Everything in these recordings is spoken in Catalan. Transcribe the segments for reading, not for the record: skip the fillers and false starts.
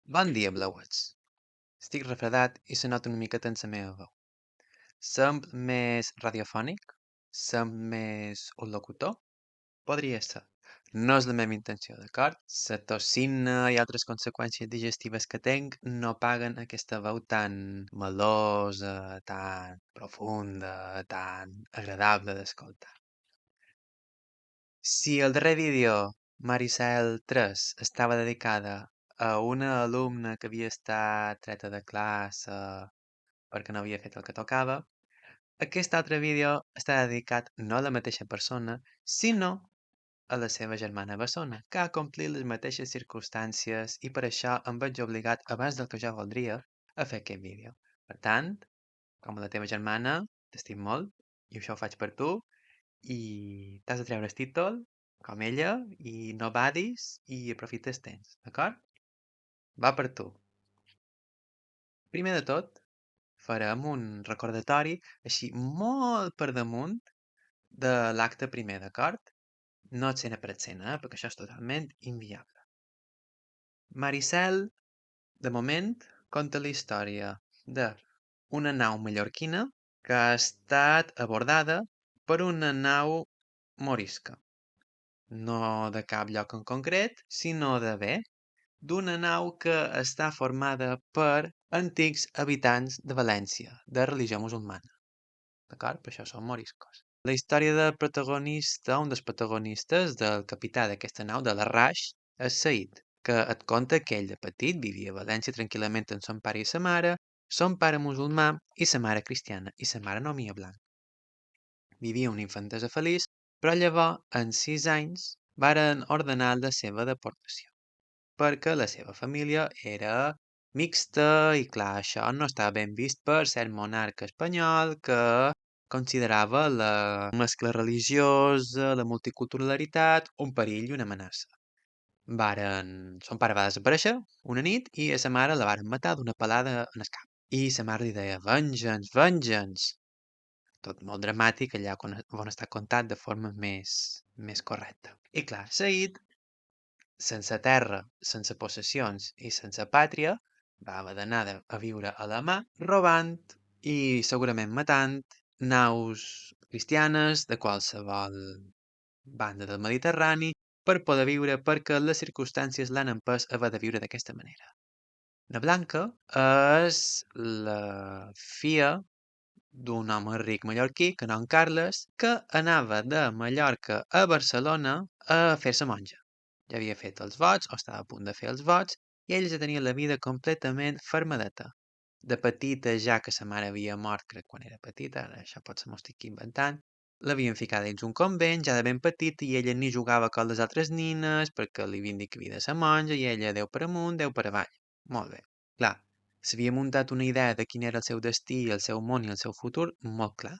Bon dia, blauets. Estic refredat i se nota una miqueta en la meva veu. Semble més radiofònic? Semble més un locutor? Podria ser. No és la meva intenció, d'acord? La tossina i altres conseqüències digestives que tinc no paguen aquesta veu tan melosa, tan profunda, tan agradable d'escoltar. Si el darrer vídeo, Maricel 3, estava dedicada a una alumna que havia estat treta de classe perquè no havia fet el que tocava, aquest altre vídeo està dedicat no a la mateixa persona, sinó a la seva germana bessona, que ha complit les mateixes circumstàncies i per això em veig obligat, abans del que jo voldria, a fer aquest vídeo. Per tant, com a la teva germana, t'estim molt i això ho faig per tu i t'has de treure el títol, com ella, i no badis i aprofita el temps, d'acord? Va per tu. Primer de tot, farem un recordatori així molt per damunt de l'acte primer, d'acord? No escena per escena, perquè això és totalment inviable. Maricel, de moment, conta la història de una nau mallorquina que ha estat abordada per una nau morisca. No de cap lloc en concret, sinó de bé, d'una nau que està formada per antics habitants de València, de religió musulmana. D'acord? Per això són moriscos. La història del protagonista, un dels protagonistes del capità d'aquesta nau, de l'Arraix, és Said, que et conta que ell de petit vivia a València tranquil·lament amb son pare i sa mare, son pare musulmà i sa mare cristiana, i sa mare no mia blanc. Vivia una infantesa feliç, però llavors, en 6 anys, varen ordenar la seva deportació perquè la seva família era mixta i clar, això no estava ben vist per cert monarca espanyol que considerava la mescla religiosa, la multiculturalitat, un perill i una amenaça. Son pare va desaparèixer una nit i a sa mare la varen matar d'una pelada en el cap. I sa mare li deia, vengeance, vengeance. Tot molt dramàtic allà on està contat de forma més correcta. I clar, Said sense terra, sense possessions i sense pàtria, va haver d'anar a viure a la mà, robant i segurament matant naus cristianes de qualsevol banda del Mediterrani per poder viure perquè les circumstàncies l'han empès a haver de viure d'aquesta manera. Na Blanca és la filla d'un home ric mallorquí, que nom Carles, que anava de Mallorca a Barcelona a fer-se monja. Ja havia fet els vots, o estava a punt de fer els vots, i ell ja tenia la vida completament fermadeta. De petita, ja que sa mare havia mort, crec quan era petita, ara això potser m'ho estic inventant, l'havien ficat dins un convent, ja de ben petita, i ella ni jugava com les altres nines, perquè li havien dit que havia de ser monja, i ella Déu per amunt, Déu per avall. Molt bé. Clar, s'havia muntat una idea de quin era el seu destí, el seu món i el seu futur molt clar,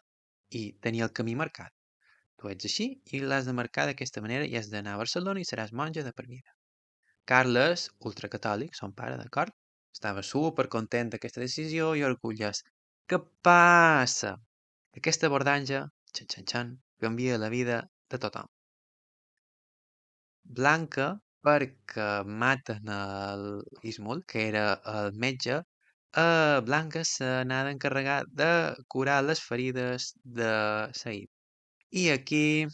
i tenia el camí marcat. Tu ets així i l'has de marcar d'aquesta manera i has d'anar a Barcelona i seràs monja de per vida. Carles, ultracatòlic, son pare, d'acord? Estava super content d'aquesta decisió i orgullós. Què passa? Aquesta abordatge, xan xan xan, canvia la vida de tothom. Blanca, perquè maten l'Ismul, que era el metge, Blanca se n'ha d'encarregar de curar les ferides de Said. I aquí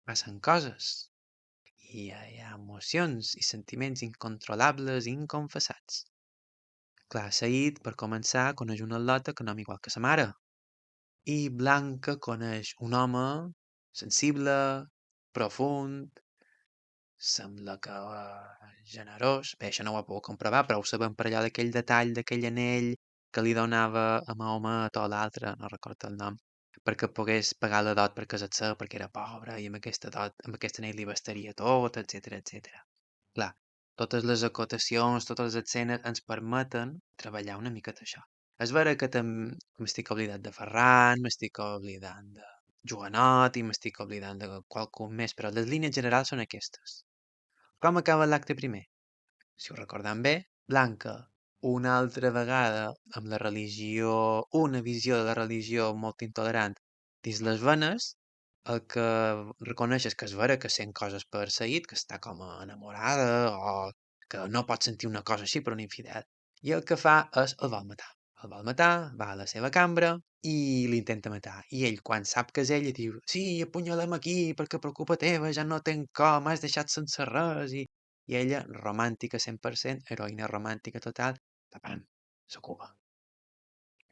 passen coses. I hi ha emocions i sentiments incontrolables i inconfessats. Clar, Said, per començar, coneix una al·lota que no igual que sa mare. I Blanca coneix un home sensible, profund, sembla que generós. Bé, això no ho he pogut comprovar, però ho sabem per allò d'aquell detall, d'aquell anell que li donava a Mahomet o l'altre, no recordo el nom, perquè pogués pagar la dot per casar-se, perquè era pobre, i amb aquesta dot, amb aquest anell li bastaria tot, etc etc. Clar, totes les acotacions, totes les escenes ens permeten treballar una miqueta això. És vera que m'estic oblidant de Ferran, m'estic oblidant de Joanot i m'estic oblidant de qualcun més, però les línies generals són aquestes. Com acaba l'acte primer? Si ho recordem bé, Blanca, una altra vegada amb la religió, una visió de la religió molt intolerant dins les venes, el que reconeix és que és vera que sent coses per seguit, que està com enamorada o que no pot sentir una cosa així per un infidel. I el que fa és el vol matar. El vol matar, va a la seva cambra i l'intenta matar. I ell, quan sap que és ell, li diu, sí, apunyalem aquí perquè per culpa teva ja no tenc com, m'has deixat sense res. I ella, romàntica 100%, heroïna romàntica total, pam, s'ocupa.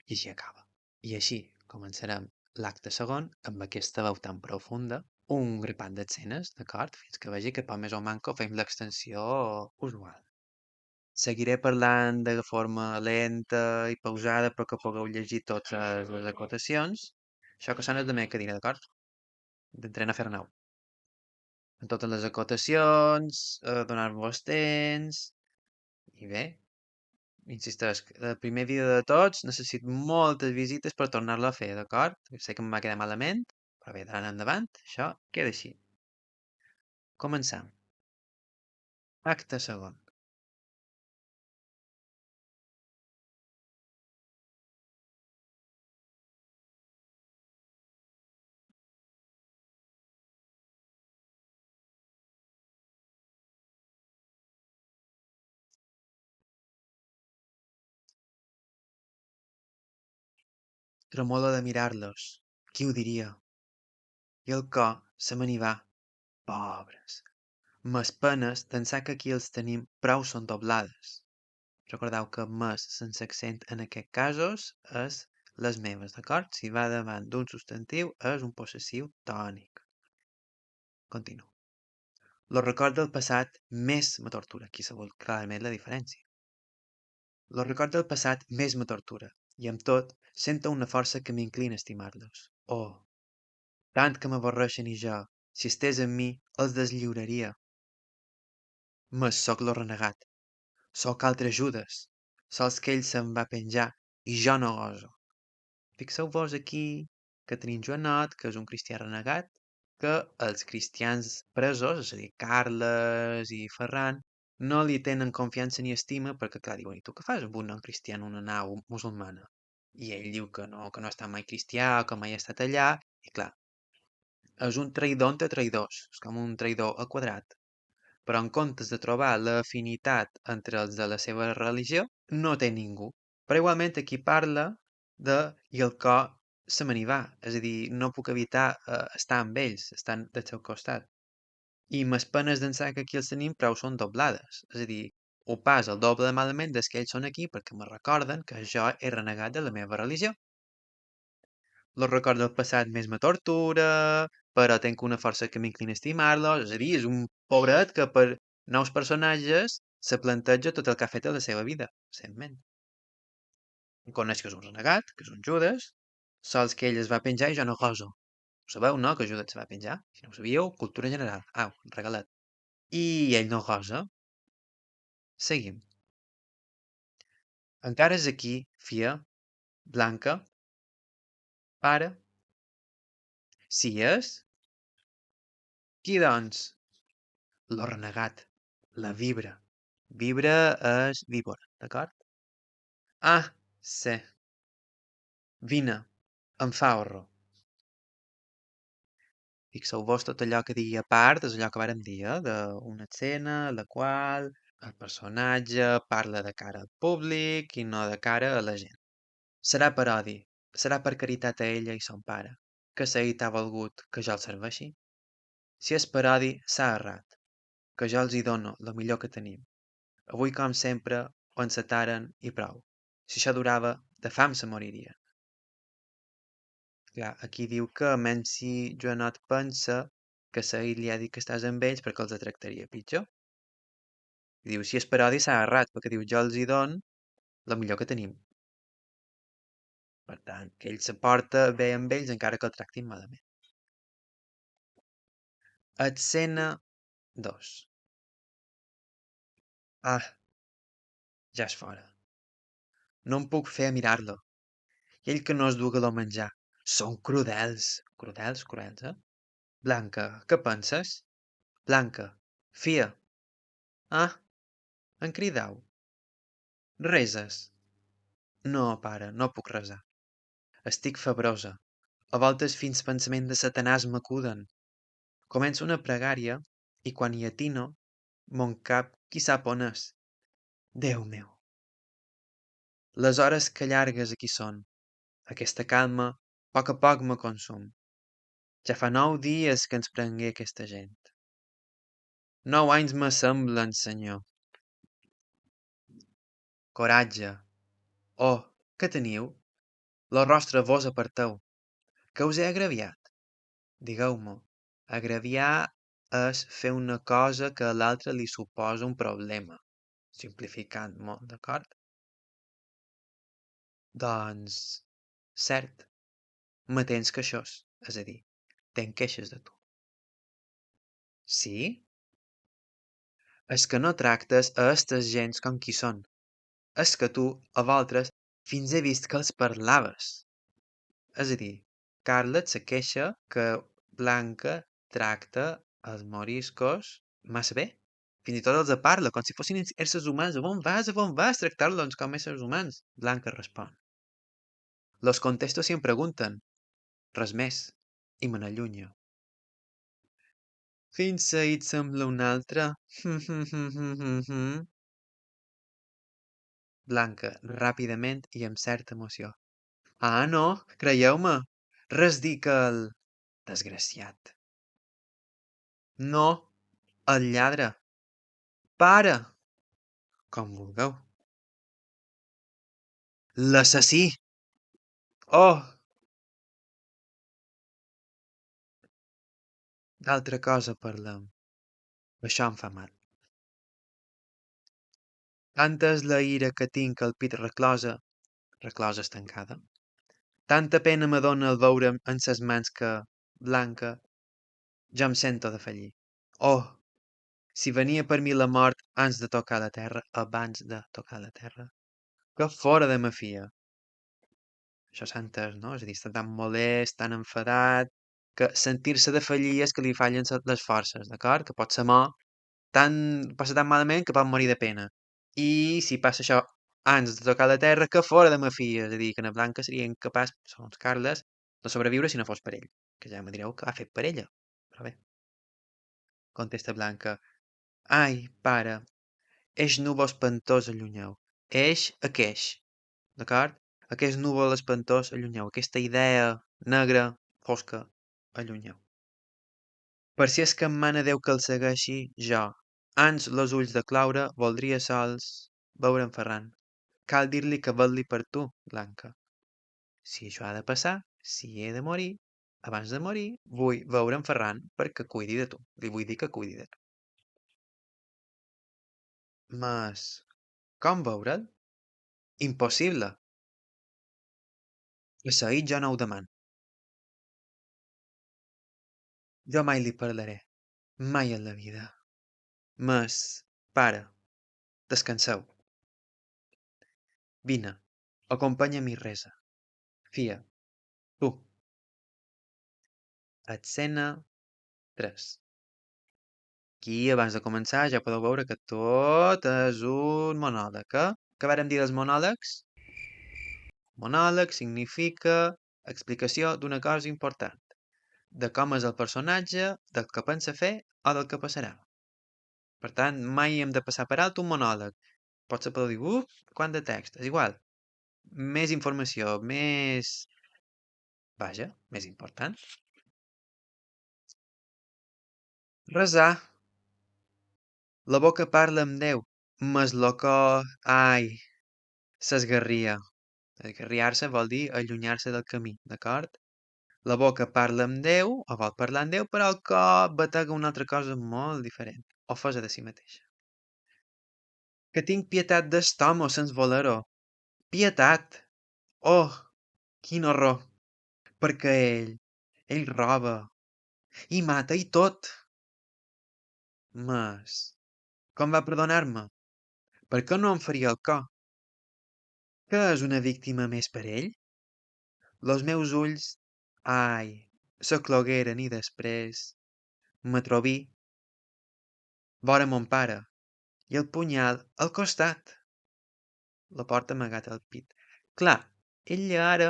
I així acaba. I així començarem l'acte segon amb aquesta veu tan profunda, un grapat d'escenes, d'acord? Fins que vegi que per més o manco fem l'extensió usual. Seguiré parlant de forma lenta i pausada però que pugueu llegir totes les acotacions. Això que sona és de meva cadira, d'acord? D'entrenar a fer nau. En totes les acotacions, donar-vos temps... I bé, insisteix, el primer dia de tots necessito moltes visites per tornar-lo a fer, d'acord? Sé que em va quedar malament, però bé, d'ara en endavant, això queda així. Comencem. Acte segon. Tremolo de mirar-los. Qui ho diria? I el cor se me n'hi va. Pobres. Mes penes d'ençà que aquí els tenim prou són doblades. Recordeu que mes sense accent en aquests casos és les meves, d'acord? Si va davant d'un substantiu és un possessiu tònic. Continuo. Lo record del passat més me tortura. Aquí s'ha vol clarament la diferència. Lo record del passat més me tortura. I amb tot, sento una força que m'inclina a estimar-los. Oh, tant que m'avorreixen i jo, si estés amb mi, els deslliuraria. Mas sóc lo renegat. Sóc altre Judes. Sols que ell se'n va penjar i jo no goso. Fixeu-vos aquí que tenim Joanot, que és un cristià renegat, que els cristians presos, és a dir, Carles i Ferran, no li tenen confiança ni estima perquè, clar, diuen, i tu què fas amb un non cristià en una nau musulmana? I ell diu que no ha estat mai cristià, que mai ha estat allà, i clar, és un traïdor entre traïdors, és com un traïdor al quadrat. Però en comptes de trobar l'afinitat entre els de la seva religió, no té ningú. Però igualment aquí parla de i el cor se me n'hi va, és a dir, no puc evitar estar amb ells, estar del seu costat. I mes penes d'ençà que aquí els tenim prou són doblades, és a dir, ho pas el doble de malament des que ells són aquí perquè me recorden que jo he renegat de la meva religió. Los records del passat més me tortura, però tenc una força que m'inclina a estimar-los, és a dir, és un pobret que per nous personatges se planteja tot el que ha fet a la seva vida, recentment. Coneix que és un renegat, que és un Judes, sols que ell es va penjar i jo no goso. Ho sabeu, no?, que Judas es va penjar? Si no ho sabíeu, cultura general. Au, regalat. I ell no gosa. Seguim. Encara és aquí, fia, blanca, pare. Si és? Qui, doncs? Lo renegat. La vibra. Vibra és víbora, d'acord? Ah, sí. Vine. Em fa horror. Fixeu-vos tot allò que digui a part, és allò que vàrem dir, d'una escena en la qual el personatge parla de cara al públic i no de cara a la gent. Serà per odi, serà per caritat a ella i son pare, que seguit ha volgut que jo el serveixi. Si és per odi, s'ha errat, que jo els hi dono el millor que tenim. Avui, com sempre, ho encetaren i prou. Si això durava, de fam se moririen. Clar, aquí diu que menys si Joanot pensa que Sahil li ha dit que estàs amb ells perquè els tractaria pitjor. I diu, si és per odi s'ha errat, perquè diu, jo els hi don el millor que tenim. Per tant, que ell se porta bé amb ells encara que el tractin malament. Escena 2. Ah, ja és fora. No em puc fer a mirar-lo. I ell que no es duga el menjar. Són crudels. Crudels, cruels, eh? Blanca, què penses? Blanca, fia. Ah, en cridau. Reses. No, pare, no puc resar. Estic febrosa. A voltes fins pensaments de Satanàs m'acuden. Començo una pregària i quan hi atino Mon cap, qui sap on és? Déu meu, les hores que llargues aquí són. Aquesta calma, a poc me consum. Ja fa 9 dies que ens prengué aquesta gent. 9 anys me semblen, senyor. Coratge. Oh, què teniu? La rostra vos aparteu. Que us he agraviat? Digueu-m'ho. Agraviar és fer una cosa que a l'altre li suposa un problema. Simplificant molt, d'acord? Doncs, cert, me tens queixós, és a dir, tenc queixes de tu. Sí? És que no tractes a estes gents com qui són. És que tu, a vosaltres, fins he vist que els parlaves. És a dir, Carles se queixa que Blanca tracta els moriscos massa bé. Fins i tot els parla, com si fossin éssers humans. A on vas? A on vas? Tractar-los com éssers humans. Blanca respon. Los contesto si em pregunten. Res més. I me n'allunyo. Fins ahir et sembla un altre? Blanca, ràpidament i amb certa emoció. Ah, no, creieu-me. Res dir que el... Desgraciat. No, el lladre. Para! Com vulgueu. L'assassí! Oh! D'altra cosa parlem. Això em fa mal. Tanta és la ira que tinc al pit reclosa estancada. Tanta pena me dóna el veure'm en ses mans que, Blanca, jo em sento de fallir. Oh! Si venia per mi la mort abans de tocar la terra, que fora de ma filla. Això s'ha entès, no? És a dir, està tan molest, tan enfadat, que sentir-se de fallir és que li fallen les forces, d'acord? Que pot ser mort, passa tan malament que pot morir de pena. I si passa això abans de tocar la terra, que fora de ma filla. És a dir, que na Blanca seria incapaç, segons Carles, de sobreviure si no fos per ell. Que ja me direu que ha fet per ella. Però bé, contesta Blanca. Ai, pare, eix núvol espantós allunyeu. Eix aqueix, d'acord? Aquest núvol espantós allunyeu. Aquesta idea negra, fosca, allunyeu. Per si és que em mana Déu que el segueixi, jo, ans los ulls de claure, voldria sols veure en Ferran. Cal dir-li que vetli per tu, Blanca. Si això ha de passar, si he de morir, abans de morir, vull veure en Ferran perquè cuidi de tu. Li vull dir que cuidi de tu. Mas, com veure'l? Impossible. Passeït jo no ho deman. Jo mai li parlaré. Mai en la vida. Mas, pare, descanseu. Vine, acompanya'm i resa. Fia, tu. Escena 3. Aquí, abans de començar, ja podeu veure que tot és un monòleg, eh? Què vàrem dir dels monòlegs? Monòleg significa explicació d'una cosa important, de com és el personatge, del que pensa fer o del que passarà. Per tant, mai hem de passar per alt un monòleg. Potser podeu dir, quant de text, és igual. Més informació, més... Vaja, més important. Resar. La boca parla amb Déu, mas lo cor... Ai, s'esgarria. Esgarriar-se vol dir allunyar-se del camí, d'acord? La boca parla amb Déu, o vol parlar amb Déu, però el cor batega una altra cosa molt diferent, o fosa de si mateixa. Que tinc pietat d'est home sens voler-ho. Pietat! Oh, quin horror! Perquè ell roba, i mata i tot. Mas, com va perdonar-me? Per què no em faria el cor? Que és una víctima més per ell? Los meus ulls, ai, se clogueren i després me trobí vora mon pare i el punyal al costat. La porta amagat al pit. Clar, ella ara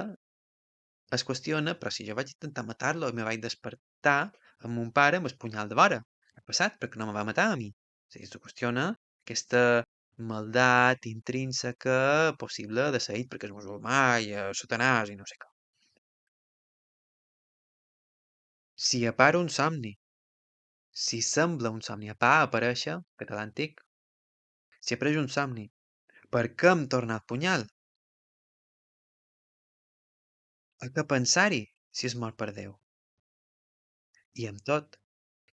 es qüestiona, però si jo vaig intentar matar-lo i me vaig despertar amb mon pare amb el punyal de vora. Què ha passat? Per què no me va matar a mi? Se qüestiona aquesta maldat intrínseca possible de Said perquè és musulmà i Satanàs i no sé què. Si aparo un somni, si sembla un somni, apar, aparèixer, català antic, si apareix un somni, per què em torna el punyal? A què pensar-hi, si es mor per Déu? I amb tot,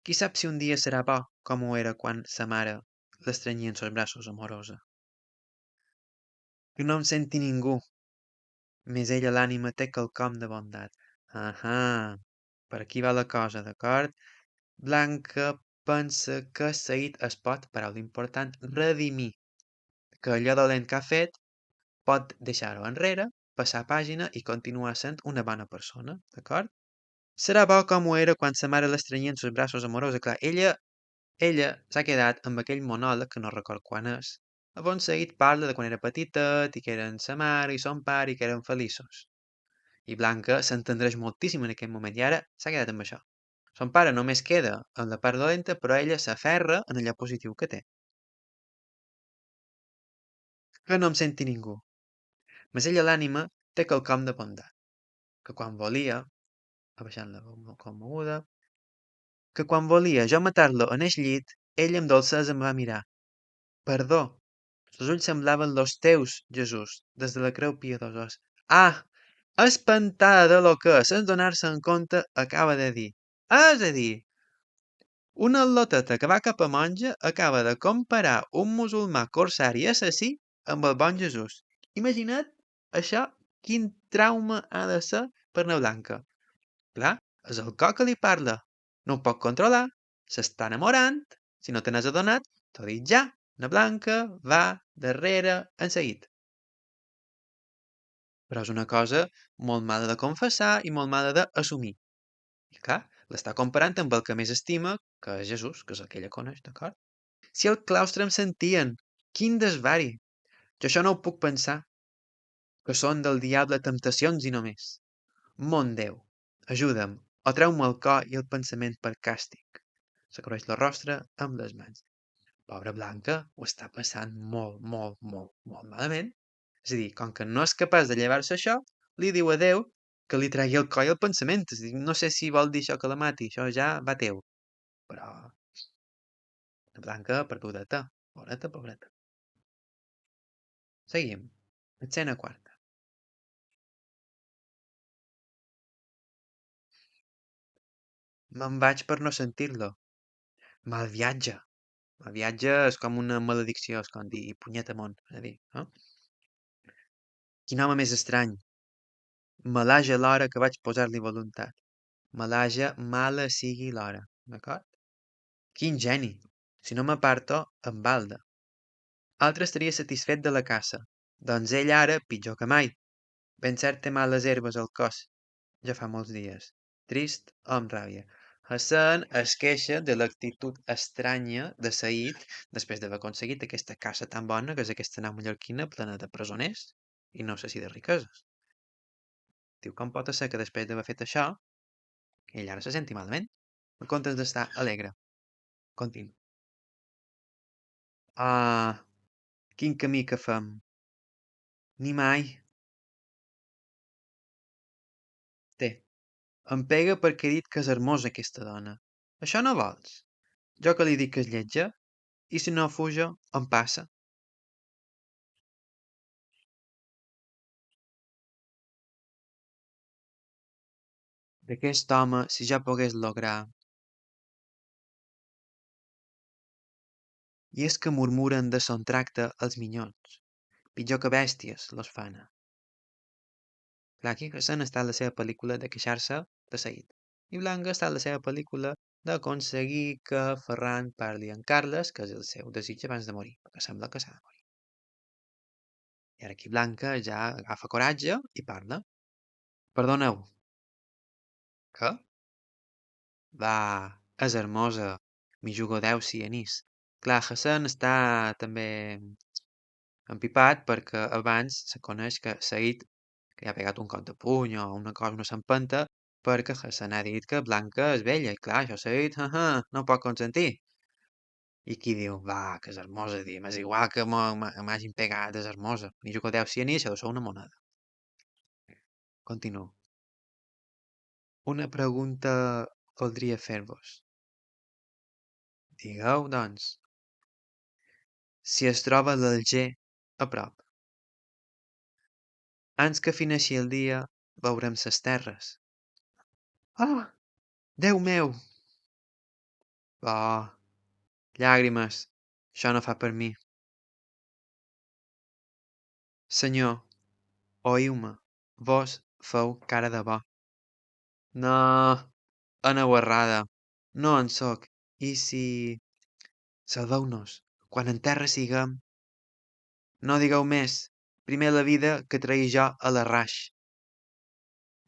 qui sap si un dia serà bo, com ho era quan sa mare l'estrenyia en sos braços amorosa? Que no em senti ningú, més ella l'ànima té quelcom de bondat. Ahà, per aquí va la cosa, d'acord? Blanca pensa que Said es pot, paraula important, redimir, que allò dolent que ha fet pot deixar-ho enrere, passar pàgina i continuar sent una bona persona, d'acord? Serà bo com ho era quan sa mare l'estranyia en sos braços amorosa. Clar, ella s'ha quedat amb aquell monòleg, que no record quan és, on Said parla de quan era petitet i que eren sa mare i son pare i que eren feliços. I Blanca s'entendreix moltíssim en aquell moment i ara s'ha quedat amb això. Son pare només queda en la part dolenta, però ella s'aferra en allò positiu que té. Que no em senti ningú. Mas ella l'ànima té quelcom de bondat, que quan volia, abaixant la veu molt commoguda, que quan volia jo matar-lo en eix llit, ell amb dolcesa em va mirar. Perdó, els ulls semblaven los teus, Jesús, des de la creu piadosos. Ah! Espantada de lo que, sense donar-se en compte, acaba de dir. És a dir, una al·loteta que va cap a monja acaba de comparar un musulmà corsari assassí amb el bon Jesús. Imagina't això, quin trauma ha de ser per na Blanca. Clar, és el cor que li parla. No ho pot controlar. S'està enamorant. Si no te n'has adonat, t'ho dic ja. Na Blanca va darrere en seguit. Però és una cosa molt mala de confessar i molt mala d'assumir. I clar, l'està comparant amb el que més estima, que és Jesús, que és el que ella coneix, d'acord? Si al claustre em sentien, quin desvari! Jo això no ho puc pensar, que són del diable temptacions i només. Mon Déu, ajuda'm, o treu-me el cor i el pensament per càstig. S'acoreix el rostre amb les mans. Pobra Blanca ho està passant molt, molt, molt, molt malament. És a dir, com que no és capaç de llevar-se això, li diu a Déu que li tregui el cor i el pensament. És a dir, no sé si vol dir això que la mati, això ja va teu. Però la Blanca, perdudeta, pobreta, pobreta. Seguim. Escena quarta. Me'n vaig per no sentir-lo. Mal viatge. Mal viatge és com una maledicció, és com dir punyeta món. És a dir, no? Quin home més estrany. Malaja l'hora que vaig posar-li voluntat. Malaja mala sigui l'hora. D'acord? Quin geni. Si no m'aparto, em balda. Altre estaria satisfet de la caça. Doncs ell ara, pitjor que mai. Ben cert té males herbes al cos. Ja fa molts dies. Trist o amb ràbia. Hassan es queixa de l'actitud estranya de Said després d'haver aconseguit aquesta caça tan bona que és aquesta nau mallorquina plena de presoners i no sé si de riqueses. Diu, com pot ser que després d'haver fet això, ell ara se senti malament, en comptes d'estar alegre? Continu. Ah, quin camí que fem. Ni mai. Té, em pega perquè he dit que és hermosa aquesta dona. Això no vols? Jo que li dic que és lletja? I si no fuja, em passa. D'aquest home, si ja pogués lograr. I és que murmuren de son tracte els minyons. Pitjor que bèsties, los fan. Clar, aquí Hassan està en la seva pel·lícula de queixar-se de seguit. I Blanca està en la seva pel·lícula d'aconseguir que Ferran parli amb Carles, que és el seu desig abans de morir, perquè sembla que s'ha de morir. I ara aquí Blanca ja agafa coratge i parla. Perdoneu. Què? Va, és hermosa. M'hi jugo 10 si anís. Clar, Hassan està també empipat perquè abans se coneix que Said que li ha pegat un cop de puny o una cosa, una s'empenta, perquè se n'ha dit que Blanca és vella, i clar, això Said, no ho pot consentir. I qui diu, va, que és hermosa, diu, és igual que m'hagin pegat, és hermosa. Ni jo que deu ser ni això deu ser una moneda. Continuo. Una pregunta voldria fer-vos. Digueu, doncs, si es troba l'Alger a prop. Ans que fineixi el dia, veurem ses terres. Ah, Déu meu! Oh, llàgrimes, això no fa per mi. Senyor, oïu-me, vos feu cara de bo. No, aneu errada, no en sóc. I si... Salveu-nos, quan en terra siguem... No digueu més, primer la vida que traï jo a l'arraix.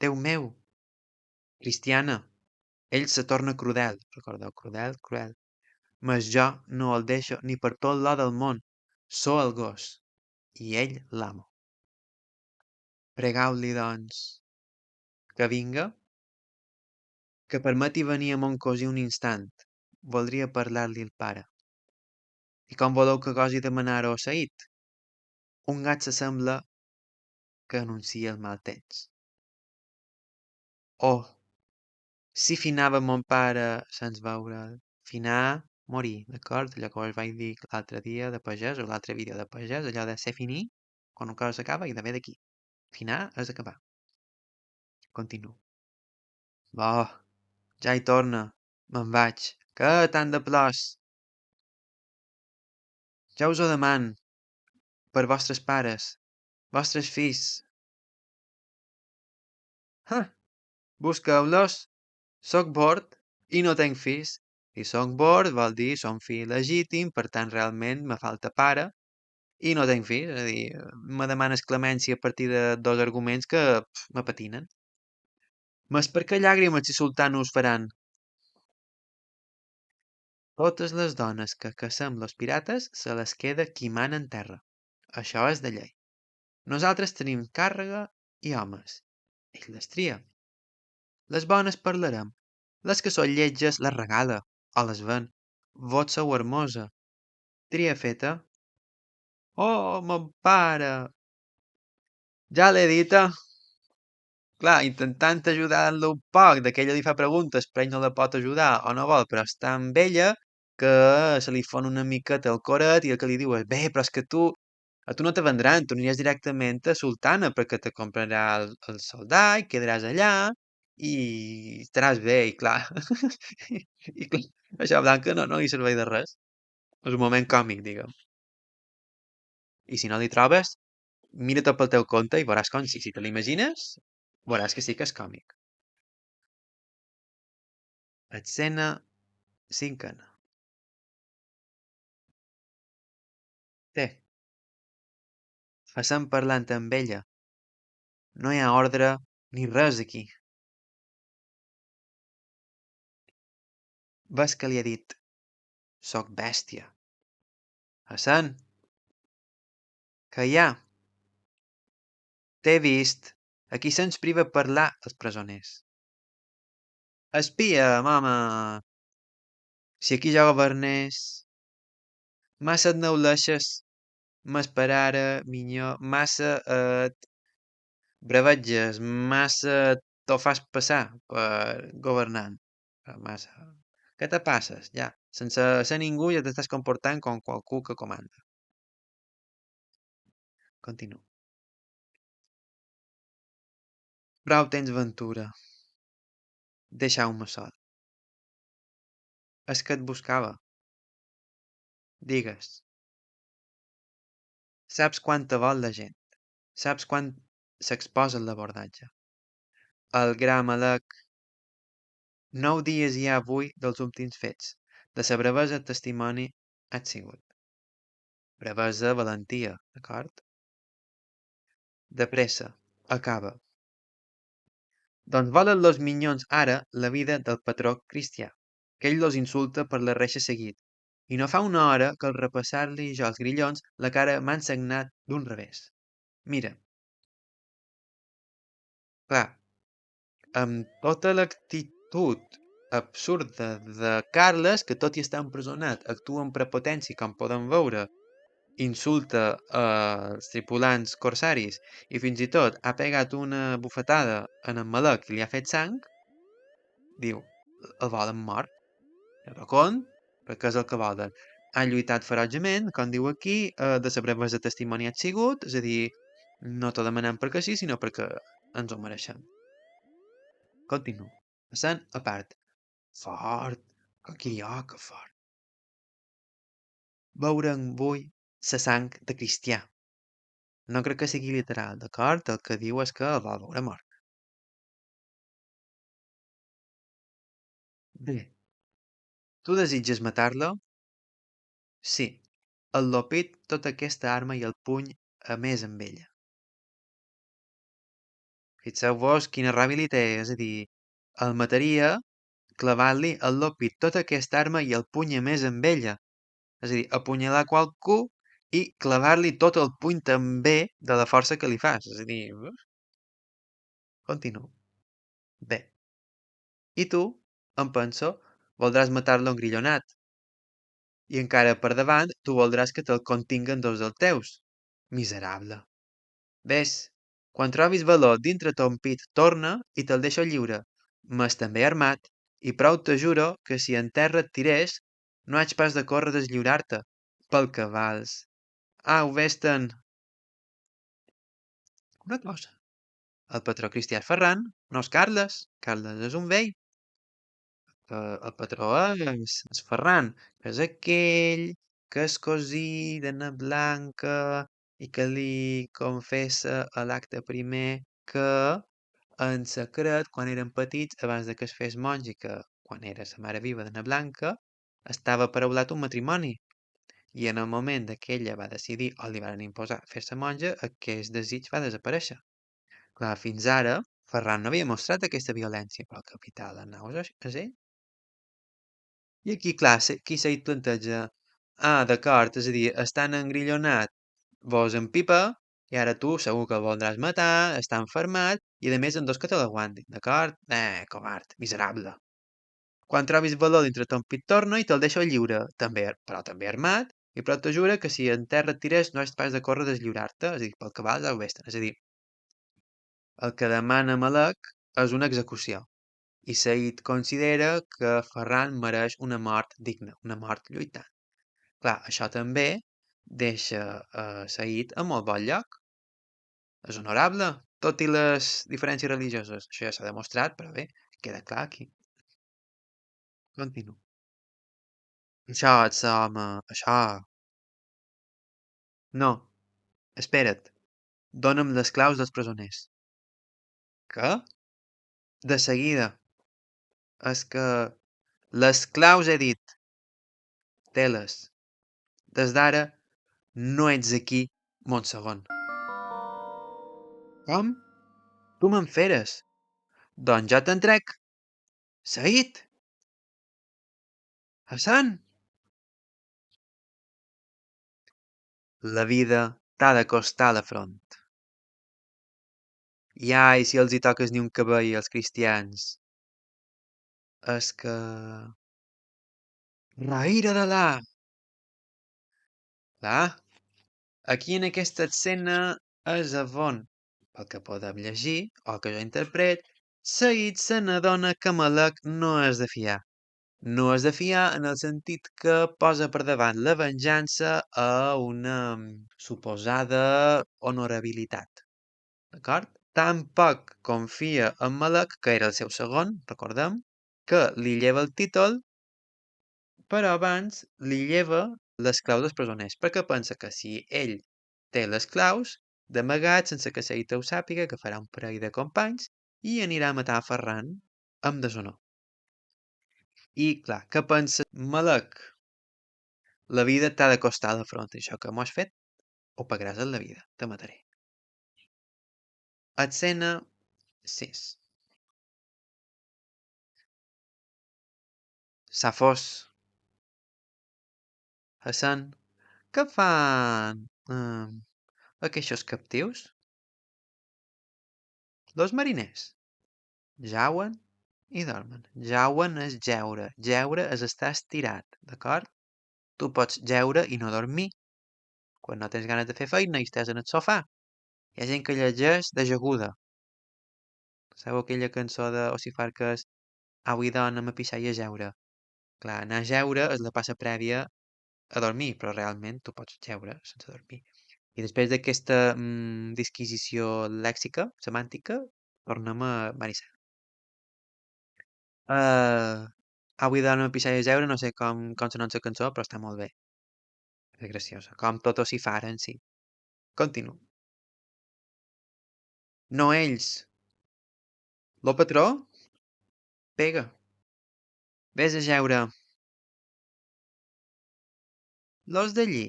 Déu meu! Cristiana, ell se torna crudel, recordeu, crudel, cruel. Mas jo no el deixo ni per tot l'or del món. So el gos, i ell l'amo. Pregau-li, doncs, que vinga, que permeti venir a mon cosí un instant. Voldria parlar-li el pare. I com voleu que gosi demanar-ho a Saïd? Un gat s'assembla que anuncia el mal temps. Oh, si finava mon pare sense veure'l. Finar, morir, d'acord? Allò que us vaig dir l'altre dia de pagès, o l'altre vídeo de pagès, allò de ser finir, quan una cosa s'acaba i de ve d'aquí. Finar és acabar. Continuo. Oh, ja hi torna. Me'n vaig. Que tant de plors. Ja us ho deman, per vostres pares, vostres fills. Ha, busqueu-los. Soc bord i no tenc fills. Si soc bord vol dir som fill legítim, per tant realment me falta pare i no tenc fills. És a dir, me demanes clemència a partir de dos arguments que me patinen. Mas per què llàgrimes si sultans us faran? Totes les dones que caçem los pirates se les queda qui mana en terra. Això és de llei. Nosaltres tenim càrrega i homes. Ell les tria. Les bones parlarem. Les que són lletges les regala o les ven. Vot sou hermosa. Tria feta. Oh, mon pare! Ja l'he dita. Clar, intentant ajudar-lo un poc, d'aquella li fa preguntes, però ell no la pot ajudar o no vol, però és tan vella que se li fon una miqueta el coret i el que li diu és, bé, però és que a tu no te vendran, tu aniràs directament a Sultana perquè te comprarà el soldat i quedaràs allà i estaràs bé, i clar, i clar, això a Blanca no li serveix de res. És un moment còmic, diguem. I si no li trobes, mira-te pel teu compte i veuràs com sí. Si te l'imagines, veuràs que sí que és còmic. Escena cinquena. Té, passem parlant amb ella. No hi ha ordre ni res aquí. Ves que li ha dit, soc bèstia. Hassan, que hi ha? T'he vist. Aquí se'ns priva parlar els presoners. Espia, mama! Si aquí jo governés... Massa et neuleixes, m'esperara, minyó, massa bravatges, massa t'ho fas passar per governant. Massa... Què te passes, ja? Sense ser ningú ja t'estàs comportant com qualcú que comanda. Continuo. Prou tens ventura. Deixeu-me sol. És que et buscava. Digues. Saps quanta vol la gent. Saps quan s'exposa l'abordatge. El gra Malek... 9 dies hi ha avui dels últims fets. De sa bravesa testimoni has sigut. Bravesa, valentia, d'acord? De pressa. Acaba. Doncs volen los minyons ara la vida del patró cristià, que ell los insulta per la reixa seguit. I no fa una hora que al repassar-li jo els grillons la cara m'han sagnat d'un revés. Mira, clar, amb tota l'actitud absurda de Carles, que tot i estar empresonat actua amb prepotència, com podem veure, insulta als tripulants corsaris i fins i tot ha pegat una bufetada en el Malek i li ha fet sang, diu, el volen mort. Però com? Perquè és el que volen. Han lluitat ferotgement, com diu aquí, de saber de testimoni ha sigut, és a dir, no t'ho demanem perquè sí, sinó perquè ens ho mereixem. Continuo. Passant a part. Fort, que fort. Veurem avui la sang de cristià. No crec que sigui literal, d'acord? El que diu és que el vol veure mort. Bé, tu desitges matar-lo? Sí. El lopit tota aquesta arma i el puny a més amb ella. Fixeu-vos quina ràbia li té, és a dir, el mataria clavant-li al lopit tota aquesta arma i el puny a més amb ella. És a dir, apunyalar qualcú i clavar-li tot el puny també de la força que li fas. És a dir, continuo. Bé, i tu, em penso, voldràs matar-lo engrillonat. I encara per davant, tu voldràs que te'l continguen dos dels teus. Miserable. Ves, quan trobis valor dintre ton pit, torna i te'l deixo lliure, mas també armat, i prou te juro que si en terra et tirés, no haig pas de córrer deslliurar-te, pel que vals. Au, vés-te'n! Una cosa, el patró cristià és Ferran, no és Carles. Carles és un vell. El patró és Ferran, que és aquell que és cosí d'Anna Blanca i que li confessa a l'acte primer que en secret, quan eren petits, abans de que es fes monja, que quan era la mare viva d'Anna Blanca, estava paraulat un matrimoni. I en el moment que ella va decidir o li van imposar fer-se monja, aquest desig va desaparèixer. Clar, fins ara, Ferran no havia mostrat aquesta violència, però el capità de naus és ell. I aquí, clar, qui se planteja? Ah, d'acord, és a dir, estan engrillonat, vos en pipa, i ara tu segur que el voldràs matar, està enfermat, i a més en dos que te l'aguantin, d'acord? Covard, miserable. Quan trobis valor dintre ton pit torna i te'l deixo lliure, també, però també armat, i però te jura que si en terra et tires no ets pas de córrer deslliurar-te, és a dir, pel que vals au vés És a dir, el que demana Malek és una execució. I Said considera que Ferran mereix una mort digna, una mort lluitant. Clar, això també deixa Said en molt bon lloc. És honorable, tot i les diferències religioses. Això ja s'ha demostrat, però bé, queda clar aquí. Continuo. Això, home, això... No, espera't. Dóna'm les claus dels presoners. Què? De seguida. És que... Les claus, he dit. Teles. Des d'ara, no ets aquí, Montsegon. Com? Tu me'n feres. Doncs jo te'n trec. Saït! Hassan! La vida t'ha de costar la front. I ai, si els hi toques ni un cabell als cristians. És que... Raïra de là! Clar, aquí en aquesta escena és on, pel que podem llegir, o que jo interpret, Saïd se n'adona que Malek no és de fiar. No és de fiar en el sentit que posa per davant la venjança a una suposada honorabilitat. D'acord? Tampoc confia en Malek, que era el seu segon, recordem, que li lleva el títol, però abans li lleva les claus dels presoners, perquè pensa que si ell té les claus, d'amagat, sense que Seita ho sàpiga, que farà un parell de companys i anirà a matar a Ferran amb deshonor. I, clar, què pensa Malek? La vida t'ha de costar la front, això que m'ho has fet, ho pagaràs en la vida, te mataré. Escena 6. Safos, Hassan, què fan aquests captius? Los mariners jauen i dormen. Jauen és jeure. Jeure és estar estirat, d'acord? Tu pots jeure i no dormir. Quan no tens ganes de fer feina i estàs en el sofà. Hi ha gent que llegeix de jaguda. Sabeu aquella cançó de Ocifarques Avui dona a pixar i a jeure? Clar, anar a jeure és la passa prèvia a dormir, però realment tu pots jeure sense dormir. I després d'aquesta disquisició lèxica, semàntica, tornem a Maricel. Avui dona a pixar i a jeure, no sé com sona la cançó, però està molt bé. És graciosa. Com tot s'hi faren, sí. Continuo. No ells. Lo patró? Pega. Ves a jeure. Los d'allí?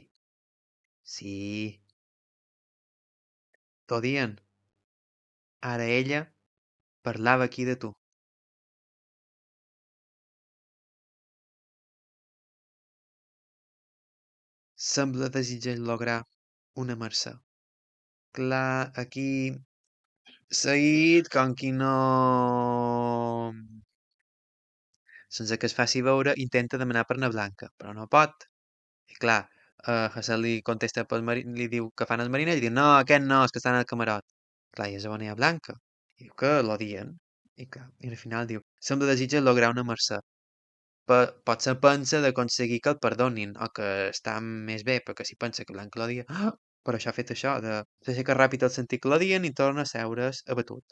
Sí, t'ho dient. Ara ella parlava aquí de tu. Sembla desitjar lograr una mercè. Clar, aquí Said, com qui no... Sense que es faci veure, intenta demanar per na Blanca, però no pot. I clar, Hassel li contesta pel li diu que fan el mariner i diu, no, aquest no, és que estan al camarot. Clar, i és on hi ha Blanca. I diu que l'odien. I clar, i al final diu, sembla desitja lograr una mercè. Potser pensa d'aconseguir que el perdonin, o que està més bé, perquè si pensa que Blanca l'odia, per això ha fet això, de s'aixeca ràpid al sentir que l'odien i torna a seure's abatut.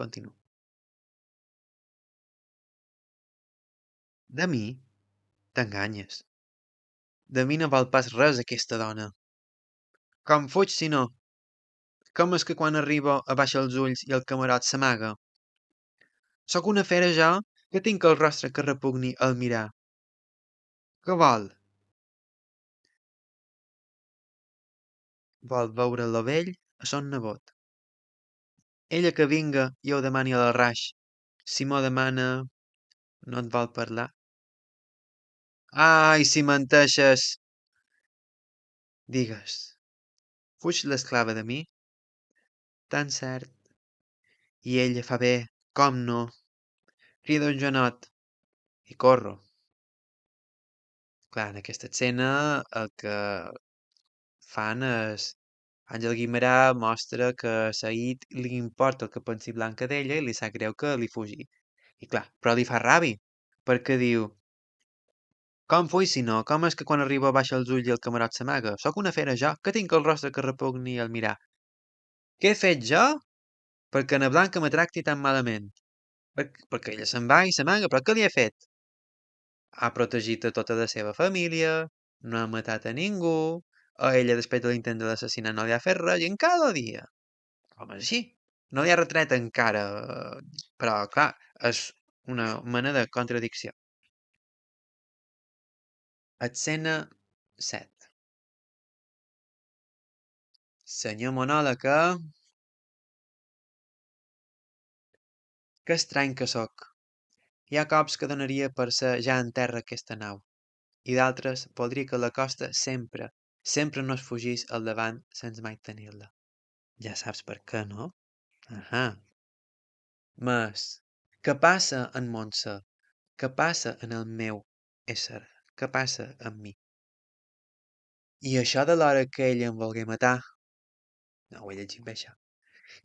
Continua. De mi? T'enganyes. De mi no val pas res aquesta dona. Com fuig si no? Com és que quan arribo abaixa els ulls i el camarot s'amaga? Sóc una fera jo, que tinc el rostre que repugni al mirar. Què vol? Vol veure lo vell a son nebot. Ella que vinga i ho demani a la raix. Si m'ho demana, no et vol parlar. Ai, si menteixes! Digues, fuig l'esclava de mi? Tan cert. I ella fa bé, com no? Crida un Joanot i corro. Clar, en aquesta escena el que fan és... Àngel Guimerà mostra que a Said li importa el que pensi Blanca d'ella i li sap greu que li fugi. I clar, però li fa ràbia, perquè diu, com fuig si no? Com és que quan arribo baixa els ulls i el camarot s'amaga? Sóc una fera jo, que tinc el rostre que repugni al mirar. Què he fet jo? Perquè na Blanca me tracti tan malament. Perquè ella se'n va i s'amaga, però què li he fet? Ha protegit a tota la seva família, no ha matat a ningú, a ella després de l'intent de l'assassinat no li ha fet res, i en cada dia. Home, sí, no li ha retret encara, però clar, és una mena de contradicció. Escena 7. Senyor monòleg, que estrany que sóc. Hi ha cops que donaria per ser ja en terra aquesta nau, i d'altres voldria que la costa sempre, sempre no es fugís al davant sense mai tenir-la. Ja saps per què, no? Ahà. Mas, què passa en Montse? Què passa en el meu ésser? Què passa amb mi? I això de l'hora que ella em volgué matar... No, ho he llegit bé, això.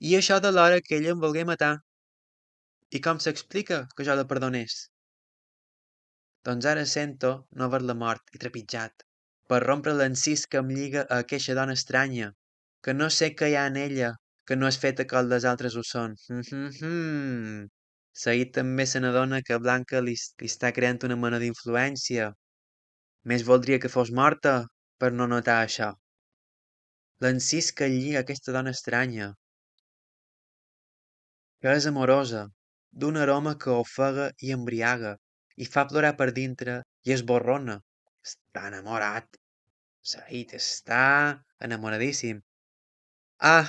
I això de l'hora que ella em volgué matar. I com s'explica que jo la perdonés? Doncs ara sento no haver-la mort i trepitjat, per rompre l'encís que em lliga a aqueixa dona estranya, que no sé què hi ha en ella, que no és feta que les altres ho són. Said també se n'adona que Blanca li està creant una mena d'influència. Més voldria que fos morta per no notar això. L'encís que lliga aquesta dona estranya, que és amorosa, d'un aroma que ofega i embriaga, i fa plorar per dintre i esborrona. Està enamorat. Said està enamoradíssim. Ah,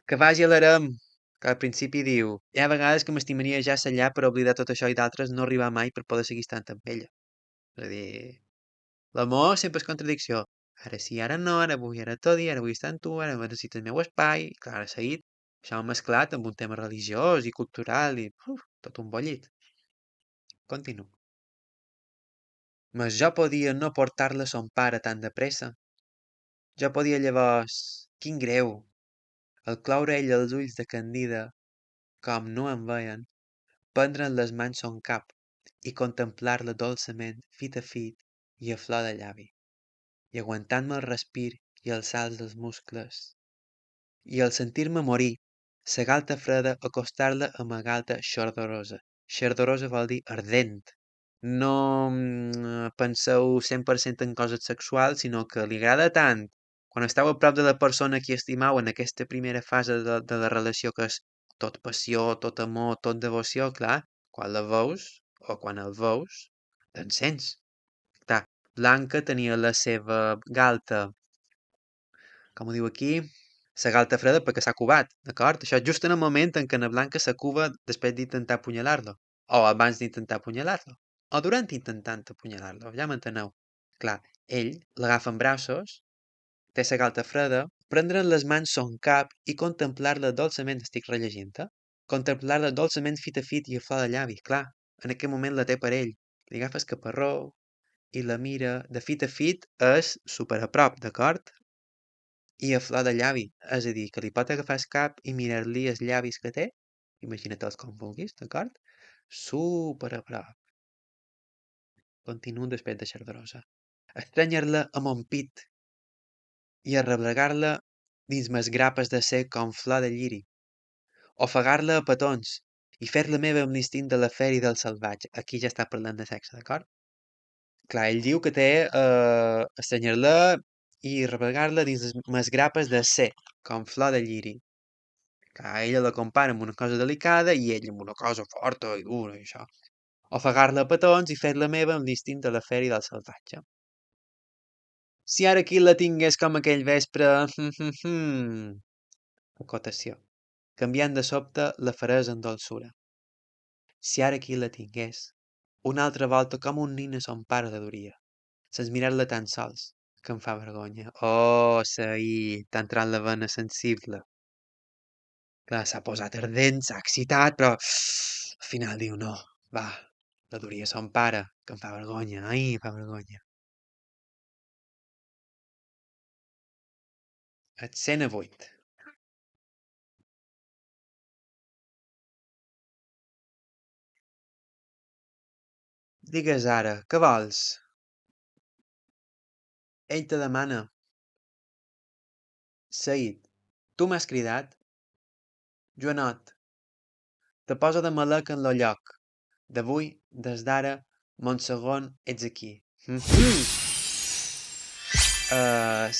que vagi a l'harem, que al principi diu, hi ha vegades que m'estimaria ja ser allà per oblidar tot això i d'altres no arribar mai per poder seguir estant amb ella. És a dir, l'amor sempre és contradicció. Ara sí, ara no, ara vull, ara tot dia, ara vull estar amb tu, ara necessito el meu espai. Clar, Said, això mesclat amb un tema religiós i cultural i... tot un bollit. Continuo. Mas jo podia no portar-la a son pare tan de pressa. Jo podia llavors, quin greu, al cloure ell els ulls de candida, com no em veien, prendre en les mans son cap i contemplar-la dolçament, fit a fit i a flor de llavi, i aguantant-me el respir i els salts dels muscles, i al sentir-me morir, sa galta freda acostar-la a ma galta xardorosa. Xardorosa vol dir ardent. No penseu 100% en coses sexuals, sinó que li agrada tant quan esteu a prop de la persona que estimeu en aquesta primera fase de la relació que és tot passió, tot amor, tot devoció, clar, quan la veus o quan el veus, t'encens. Clar, Blanca tenia la seva galta, com ho diu aquí, la galta freda perquè s'ha cubat, d'acord? Això just en el moment en què na Blanca s'acuba després d'intentar apunyalar-lo, o abans d'intentar apunyalar-lo, o durant intentant apunyalar-lo, ja m'enteneu. Clar, ell l'agafa en braços, té la galta freda, prendre en les mans son cap i contemplar-la dolçament, estic rellegint, contemplar-la dolçament fit a fit i a flor de llavi, clar, en aquell moment la té per ell, li agafa el caparró i la mira de fit a fit és super a prop, d'acord? I a flor de llavi, és a dir, que li pot agafar el cap i mirar-li els llavis que té, imagina-te'ls com vulguis, d'acord? Super a prop. Continuo després de Xardorosa. Estrenyar-la a mon pit i arreplegar-la dins mes grapes de ser com flor de lliri. Ofegar-la a petons i fer-la meva amb l'instint de la fer i del salvatge. Aquí ja està parlant de sexe, d'acord? Clar, ell diu que té estrenyar-la i arreplegar-la dins mes grapes de ser com flor de lliri. Clar, ella la compara amb una cosa delicada i ell amb una cosa forta i dura i això. Ofegar-la a petons i fer-la meva amb l'instint de la fer i del salvatge. Si ara aquí la tingués com aquell vespre... Acotació. Canviant de sobte la feresa en dolçura. Si ara aquí la tingués, una altra volta com un nin a son pare la duria, sens mirar-la tan sols, que em fa vergonya. Oh, Saí, t'ha entrat la vena sensible. Clar, s'ha posat ardent, s'ha excitat, però al final diu no, va, la duria a son pare, que em fa vergonya, ai, em fa vergonya. Escena 8. Digues ara, què vols? Ell te demana. Saïd, tu m'has cridat? Joanot, te poso de malec en lo lloc. D'avui, des d'ara, mon segon ets aquí.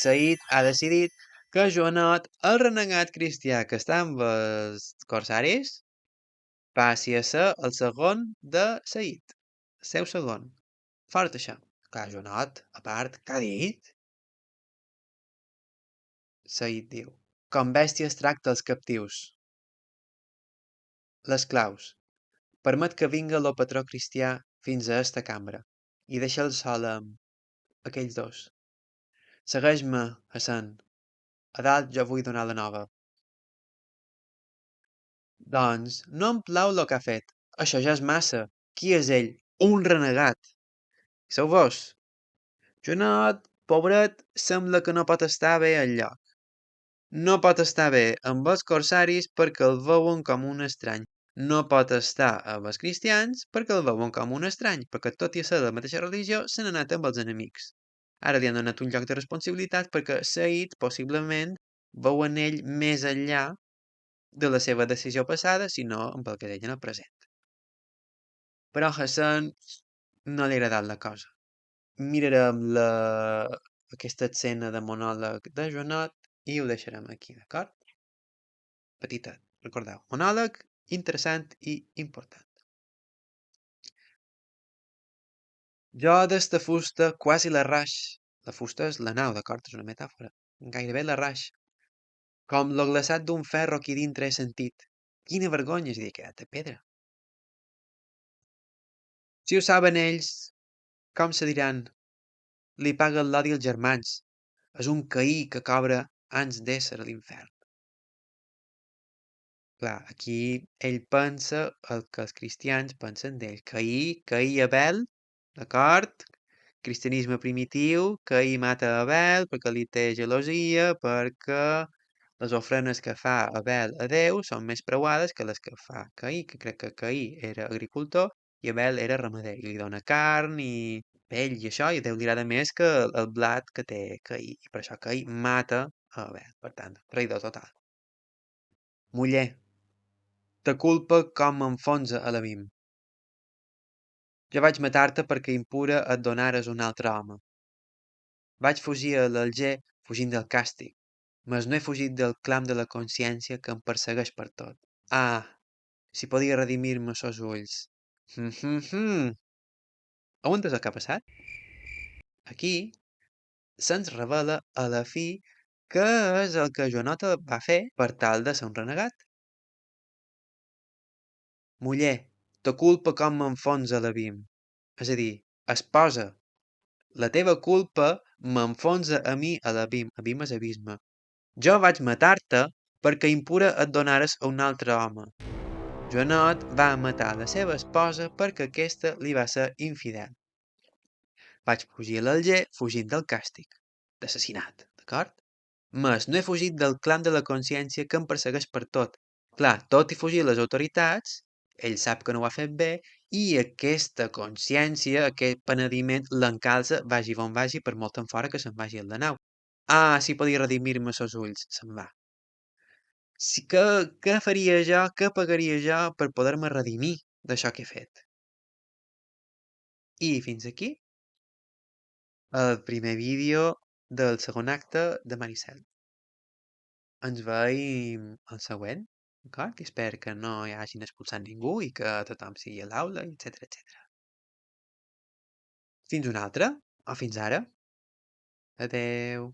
Saïd ha decidit que Joanot, el renegat cristià que està amb els corsaris, passi a ser el segon de Saïd. Seu segon. Fort això. Clar, Joanot, a part, què ha dit? Saïd diu. Com bèsties tracta els captius. Les claus. Permet que vinga lo patró cristià fins a esta cambra i deixa'l sol amb aquells dos. Segueix-me, Hassan. A dalt jo vull donar la nova. Doncs, no em plau lo que ha fet. Això ja és massa. Qui és ell? Un renegat. Sou vos? Jonat, pobret, sembla que no pot estar bé al lloc. No pot estar bé amb els corsaris perquè el veuen com un estrany. No pot estar amb els cristians perquè el veuen com un estrany, perquè tot i ser de la mateixa religió se n'ha anat amb els enemics. Ara li han donat un lloc de responsabilitat perquè Said possiblement veu en ell més enllà de la seva decisió passada, sinó amb el que deia en el present. Però a Hassan no li ha agradat la cosa. Mirarem aquesta escena de monòleg de Joanot i ho deixarem aquí, d'acord? Petita, recordeu, monòleg interessant i important. Jo d'esta fusta quasi la raix. La fusta és la nau, d'acord? És una metàfora. Gairebé la raix. Com lo glaçat d'un ferro aquí dintre he sentit. Quina vergonya, és dir, quedat de pedra. Si ho saben ells, com se diran? Li paguen l'odi als germans. És un caí que cobra anys d'ésser a l'infern. Clar, aquí ell pensa el que els cristians pensen d'ell. Caí Abel, d'acord? Cristianisme primitiu, Caí mata Abel perquè li té gelosia, perquè les ofrenes que fa Abel a Déu són més preuades que les que fa Caí, que crec que Caí era agricultor i Abel era ramader, i li dona carn i pell i això, i a Déu li agrada més que el blat que té Caí, i per això Caí mata a Abel, per tant, traïdor total. Muller, ta culpa com m'enfonsa a l'abim. Jo vaig matar-te perquè impura et donares un altre home. Vaig fugir a l'Alger fugint del càstig, mas no he fugit del clam de la consciència que em persegueix per tot. Ah, si podia redimir-me sos ulls. Heu entès el que ha passat? Aquí se'ns revela a la fi què és el que Joanota va fer per tal de ser un renegat. Muller, ta culpa com m'enfonsa l'abim. És a dir, esposa, la teva culpa m'enfonsa a mi a l'abim. Abim és abisme. Jo vaig matar-te perquè impura et donares a un altre home. Joanot va matar la seva esposa perquè aquesta li va ser infidel. Vaig fugir a l'Alger fugint del càstig, d'assassinat, d'acord? Mas no he fugit del clam de la consciència que em persegueix per tot. Clar, tot i fugir les autoritats, ell sap que no ho ha fet bé i aquesta consciència, aquest penediment, l'encalça, vagi on vagi, per molt en fora que se'n vagi a la nau. Ah, si podia redimir-me sos ulls, se'n va. Si, què faria jo, què pagaria jo per poder-me redimir d'això que he fet? I fins aquí el primer vídeo del segon acte de Maricel. Ens veiem al següent, d'acord? I espero que no hi hagin expulsat ningú i que tothom sigui a l'aula, etcètera, etcètera. Fins una altra, o fins ara. Adeu.